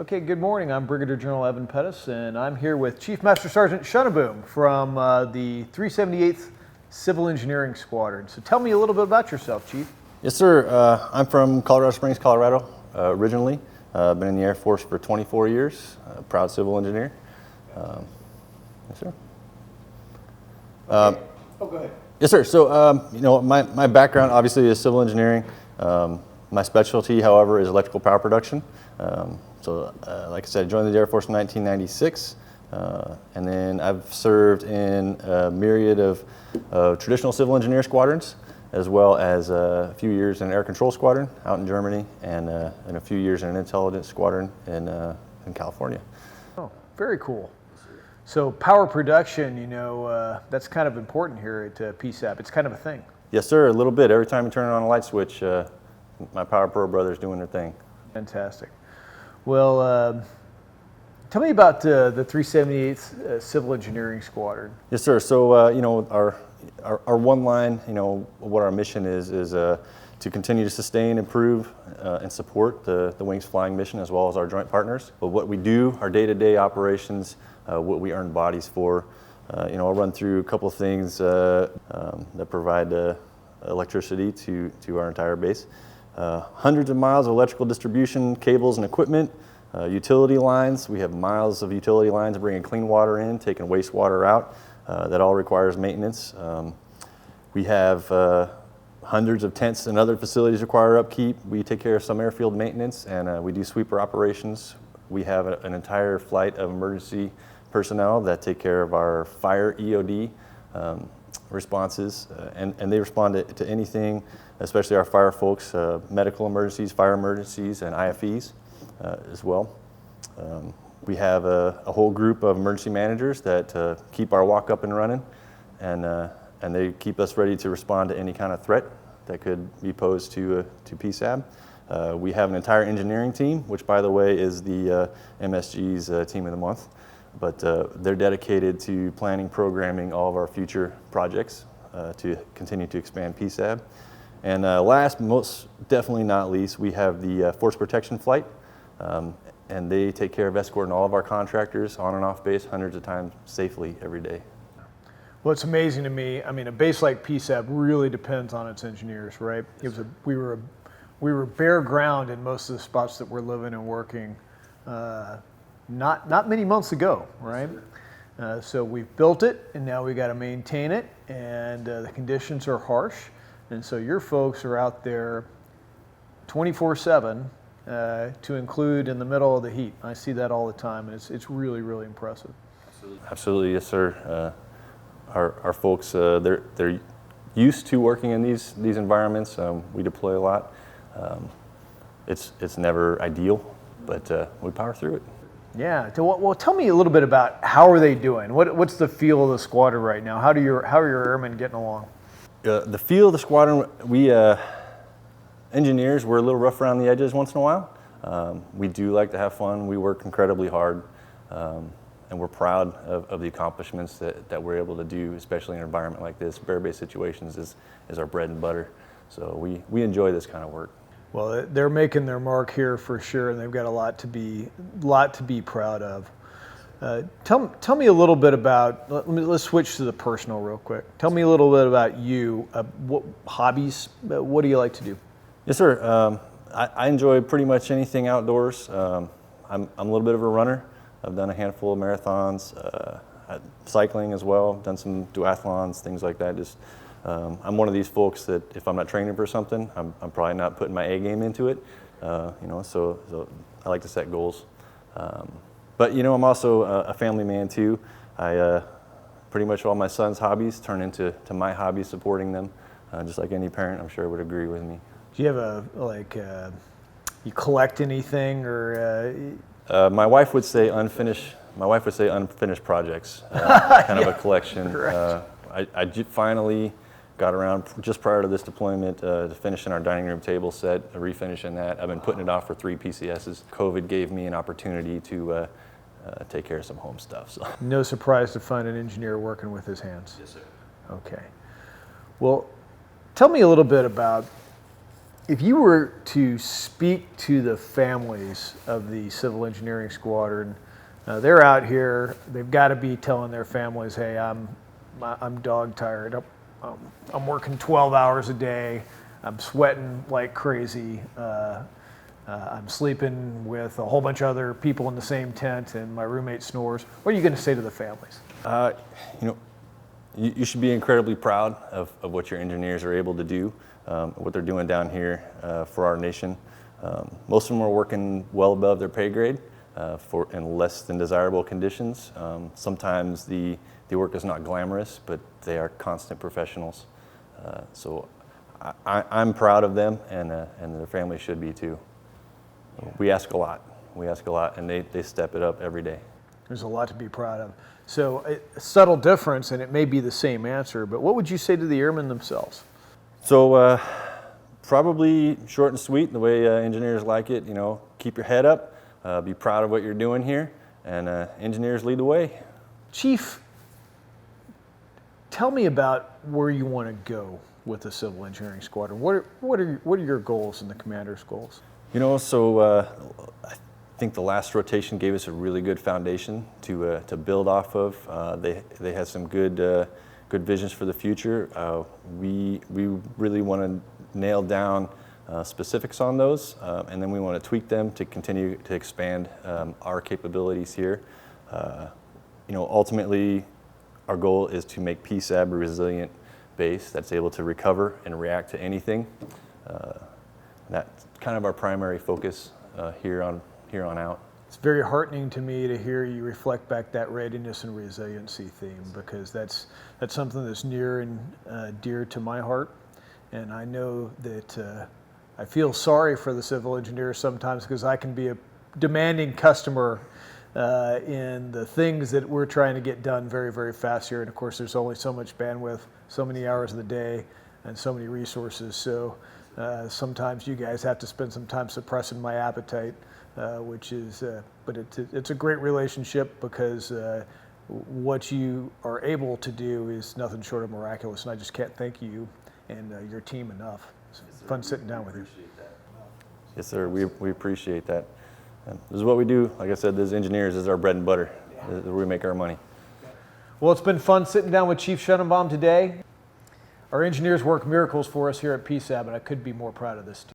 Okay, good morning. I'm Brigadier General Evan Pettus, and I'm here with Chief Master Sergeant Schoneboom from the 378th Civil Engineering Squadron. So tell me a little bit about yourself, Chief. Yes, sir. I'm from Colorado Springs, Colorado, originally. Been in the Air Force for 24 years. Proud civil engineer. Yes, sir. Go ahead. Yes, sir. So, my background obviously is civil engineering. My specialty, however, is electrical power production. Like I said, I joined the Air Force in 1996, and then I've served in a myriad of traditional civil engineer squadrons, as well as a few years in an air control squadron out in Germany, and a few years in an intelligence squadron in California. Oh, very cool. So power production, that's kind of important here at Psap. It's kind of a thing. Yes, sir, a little bit. Every time you turn on a light switch, my Power Pro brother's doing their thing. Fantastic. Well, tell me about the 378th Civil Engineering Squadron. Yes, sir. So, our one line, what our mission is to continue to sustain, improve, and support the Wings flying mission as well as our joint partners. But what we do, our day-to-day operations, what we earn bodies for. I'll run through a couple of things that provide electricity to our entire base. Hundreds of miles of electrical distribution cables and equipment, utility lines. We have miles of utility lines bringing clean water in, taking wastewater out. That all requires maintenance. We have hundreds of tents and other facilities require upkeep. We take care of some airfield maintenance, and we do sweeper operations. We have an entire flight of emergency personnel that take care of our fire EOD responses, and they respond to anything, especially our fire folks, medical emergencies, fire emergencies, and IFEs as well. We have a whole group of emergency managers that keep our walk up and running, and they keep us ready to respond to any kind of threat that could be posed to PSAB. We have an entire engineering team, which, by the way, is the MSG's Team of the Month. But they're dedicated to planning, programming all of our future projects to continue to expand PSAB. And last, most definitely not least, we have the Force Protection Flight, and they take care of escorting all of our contractors on and off base hundreds of times safely every day. Well, it's amazing to me. I mean, a base like PSAB really depends on its engineers, right? We were bare ground in most of the spots that we're living and working. Not many months ago, right? So we've built it, and now we got to maintain it, and the conditions are harsh, and so your folks are out there 24/7 to include in the middle of the heat. I see that all the time, and it's really, really impressive. Absolutely, yes, sir. Our folks, they're used to working in these environments. We deploy a lot. It's never ideal, but we power through it. Yeah. Well, tell me a little bit about how are they doing? What's the feel of the squadron right now? How are your airmen getting along? The feel of the squadron, we engineers, we're a little rough around the edges once in a while. We do like to have fun. We work incredibly hard, and we're proud of the accomplishments that we're able to do, especially in an environment like this. Bear-based situations is our bread and butter. So we enjoy this kind of work. Well, they're making their mark here for sure, and they've got a lot to be proud of. Tell me a little bit about. Let's switch to the personal real quick. Tell me a little bit about you. What hobbies? What do you like to do? Yes, sir. I enjoy pretty much anything outdoors. I'm a little bit of a runner. I've done a handful of marathons, cycling as well. Done some duathlons, things like that. I'm one of these folks that if I'm not training for something, I'm probably not putting my A game into it. So I like to set goals. But I'm also a family man too. I pretty much all my son's hobbies turn into my hobbies, supporting them, just like any parent, I'm sure, would agree with me. Do you have you collect anything or? My wife would say unfinished. My wife would say unfinished projects, kind of a collection. I finally got around just prior to this deployment to finishing our dining room table set, refinishing that. I've been putting it off for 3 PCSs. COVID gave me an opportunity to take care of some home stuff. So. No surprise to find an engineer working with his hands. Yes, sir. Okay. Well, tell me a little bit about, If you were to speak to the families of the Civil Engineering Squadron, they're out here, they've got to be telling their families, hey, I'm dog tired. I'm working 12 hours a day. I'm sweating like crazy. I'm sleeping with a whole bunch of other people in the same tent, and my roommate snores. What are you going to say to the families? You should be incredibly proud of what your engineers are able to do, what they're doing down here for our nation. Most of them are working well above their pay grade in less than desirable conditions. Sometimes the work is not glamorous, but they are constant professionals. So I'm proud of them, and their family should be too. Yeah. We ask a lot, and they step it up every day. There's a lot to be proud of. So a subtle difference, and it may be the same answer, but what would you say to the airmen themselves? So probably short and sweet, the way engineers like it. Keep your head up, be proud of what you're doing here, and engineers lead the way. Chief, tell me about where you want to go with the Civil Engineering Squadron. What are your goals and the commander's goals? I think the last rotation gave us a really good foundation to build off of. They had some good visions for the future. We really want to nail down specifics on those, and then we want to tweak them to continue to expand our capabilities here. Ultimately, our goal is to make Psap a resilient base that's able to recover and react to anything. That's kind of our primary focus here on out. It's very heartening to me to hear you reflect back that readiness and resiliency theme, because that's something that's near and dear to my heart. And I know that I feel sorry for the civil engineers sometimes, because I can be a demanding customer in the things that we're trying to get done very, very fast here. And of course, there's only so much bandwidth, so many hours of the day, and so many resources. So sometimes you guys have to spend some time suppressing my appetite, which is, but it's a great relationship, because what you are able to do is nothing short of miraculous, and I just can't thank you and your team enough. It's fun sitting down with you. Yes, sir. We appreciate that. This is what we do. Like I said, as engineers, this is our bread and butter. This is where we make our money. Well, it's been fun sitting down with Chief Schoneboom today. Our engineers work miracles for us here at Psap, and I couldn't be more proud of this team.